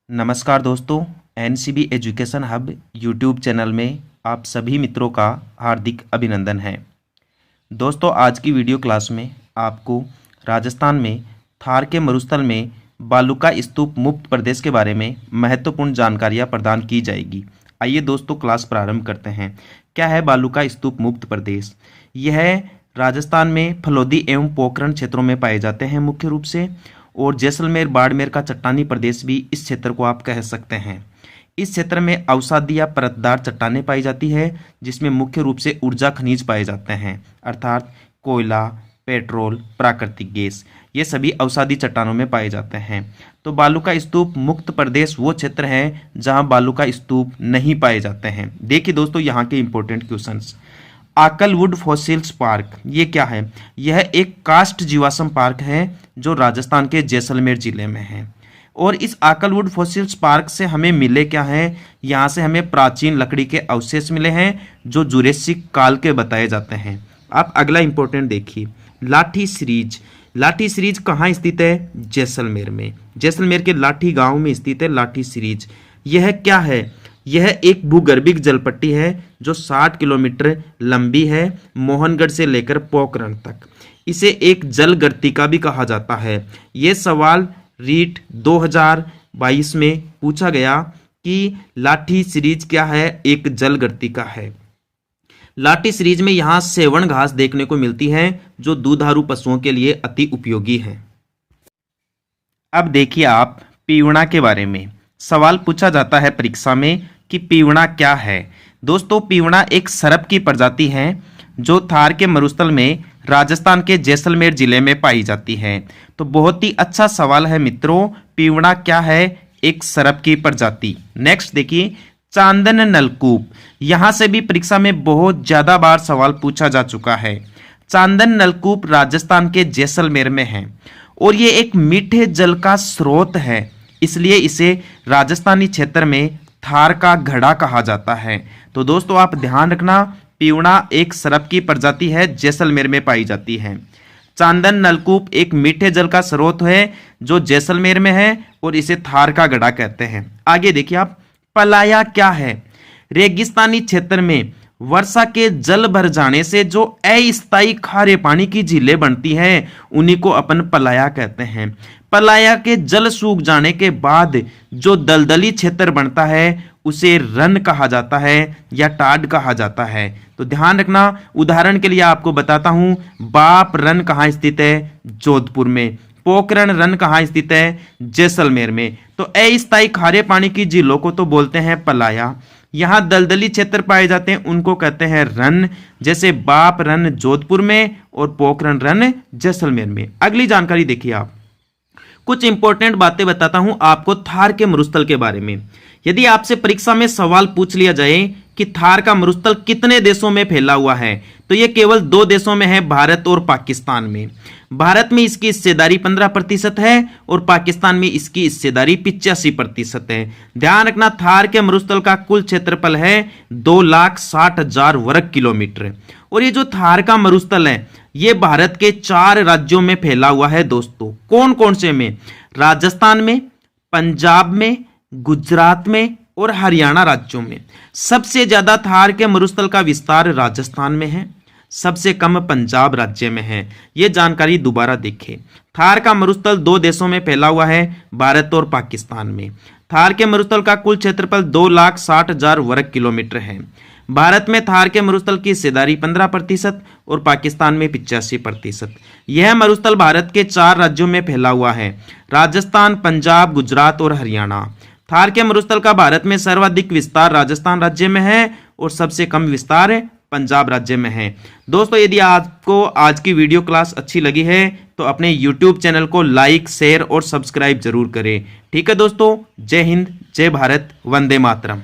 नमस्कार दोस्तों, NCB education hub YouTube channel में आप सभी मित्रों का हार्दिक अभिनंदन है। दोस्तों, आज की वीडियो क्लास में आपको राजस्थान में थार के मरुस्थल में बालूका स्तूप मुक्त प्रदेश के बारे में महत्वपूर्ण जानकारियां प्रदान की जाएगी। आइए दोस्तों, क्लास प्रारंभ करते हैं। क्या है बालूका स्तूप मुक्त प्रदेश? यह राजस्थान में फलोदी एवं पोखरण क्षेत्रों में पाए जाते हैं मुख्य रूप से, और जैसलमेर बाड़मेर का चट्टानी प्रदेश भी इस क्षेत्र को आप कह सकते हैं। इस क्षेत्र में अवसादी या परतदार चट्टानें पाई जाती है, जिसमें मुख्य रूप से ऊर्जा खनिज पाए जाते हैं, अर्थात कोयला, पेट्रोल, प्राकृतिक गैस, ये सभी अवसादी चट्टानों में पाए जाते हैं। तो बालूका स्तूप मुक्त प्रदेश वो क्षेत्र है जहां बालूका स्तूप नहीं पाए जाते हैं। देखिए दोस्तों, यहाँ के important questions. Akal wood fossils park ये क्या है? यह एक कास्ट जीवाश्म पार्क है जो राजस्थान के जैसलमेर जिले में है। और इस आकलवुड फॉसिल्स पार्क से हमें मिले क्या है? यहाँ से हमें प्राचीन लकड़ी के अवशेष मिले हैं जो जुरेसिक काल के बताए जाते हैं। आप अगला इंपॉर्टेंट देखिए, लाठी सीरीज। लाठी सीरीज कहाँ स्थित है? जैसलमेर में। जैसलमेर के लाठी गांव में स्थित है लाठी सीरीज। यह क्या है? यह एक भूगर्भिक जलपट्टी है जो 60 किलोमीटर लंबी है, मोहनगढ़ से लेकर पोखरण तक। इसे एक जल गर्तिका भी कहा जाता है। यह सवाल रीट 2022 में पूछा गया कि लाठी सीरीज क्या है? एक जल गर्तिका है। लाठी सीरीज में यहाँ सेवण घास देखने को मिलती है जो दुधारू पशुओं के लिए अति उपयोगी है। अब देखिए आप पीवणा के बारे में सवाल पूछा जाता है परीक्षा में कि पीवणा क्या है। दोस्तों, पीवणा एक सरप की प्रजाति है जो थार के मरुस्थल में राजस्थान के जैसलमेर जिले में पाई जाती है। तो बहुत ही अच्छा सवाल है मित्रों, पीवणा क्या है? एक सरप की प्रजाति। नेक्स्ट देखिए, चांदन नलकूप। यहां से भी परीक्षा में बहुत ज्यादा बार सवाल पूछा जा चुका है। चांदन नलकूप राजस्थान के जैसलमेर में है और ये एक मीठे जल का स्रोत है, इसलिए इसे राजस्थानी क्षेत्र में थार का घड़ा कहा जाता है। तो दोस्तों आप ध्यान रखना, पीवणा एक सरप की प्रजाति है, जैसलमेर में पाई जाती है। चांदन नलकूप एक मीठे जल का स्रोत है जो जैसलमेर में है और इसे थार का घड़ा कहते हैं। आगे देखिए आप, पलाया क्या है? रेगिस्तानी क्षेत्र में वर्षा के जल भर जाने से जो अस्थायी खारे पानी की झीलें बनती हैं उन्हीं को अपन पलाया कहते हैं। पलाया के जल सूख जाने के बाद जो दलदली क्षेत्र बनता है उसे रन कहा जाता है या टाड कहा जाता है। तो ध्यान रखना, उदाहरण के लिए आपको बताता हूं, बाप रन कहाँ स्थित है? जोधपुर में। पोखरण रन कहाँ स्थित है? जैसलमेर में। तो अस्थायी खारे पानी की झीलों को तो बोलते हैं पलाया। यहाँ दलदली क्षेत्र पाए जाते हैं उनको कहते हैं रन, जैसे बाप रन जोधपुर में और पोखरण रन जैसलमेर में। अगली जानकारी देखिए आप, कुछ इंपॉर्टेंट बातें बताता हूं आपको थार के मरुस्थल के बारे में। यदि आपसे परीक्षा में सवाल पूछ लिया जाए कि थार का मरुस्थल कितने देशों में फैला हुआ है, तो यह केवल 2 देशों में है, भारत और पाकिस्तान में। भारत में इसकी हिस्सेदारी 15% है और पाकिस्तान में इसकी हिस्सेदारी 85% है। ध्यान रखना, थार के मरुस्थल का कुल क्षेत्रफल है 2,60,000 वर्ग किलोमीटर। और ये जो थार का मरुस्थल है ये भारत के 4 राज्यों में फैला हुआ है दोस्तों। कौन कौन से में? राजस्थान में, पंजाब में, गुजरात में और हरियाणा राज्यों में। सबसे ज्यादा थार के मरुस्थल का विस्तार राजस्थान में है, सबसे कम पंजाब राज्य में है। यह जानकारी दोबारा देखें, थार का मरुस्थल 2 देशों में फैला हुआ है, भारत और पाकिस्तान में। थार के मरुस्थल का कुल क्षेत्रफल 2,60,000 वर्ग किलोमीटर है। भारत में थार के मरुस्थल की हिस्सेदारी 15% और पाकिस्तान में 85%। यह मरुस्थल भारत के 4 राज्यों में फैला हुआ है, राजस्थान, पंजाब, गुजरात और हरियाणा। थार के मरुस्थल का भारत में सर्वाधिक विस्तार राजस्थान राज्य में है और सबसे कम विस्तार पंजाब राज्य में है। दोस्तों, यदि आपको आज की वीडियो क्लास अच्छी लगी है तो अपने YouTube चैनल को लाइक, शेयर और सब्सक्राइब जरूर करें। ठीक है दोस्तों, जय हिंद, जय भारत, वंदे मातरम।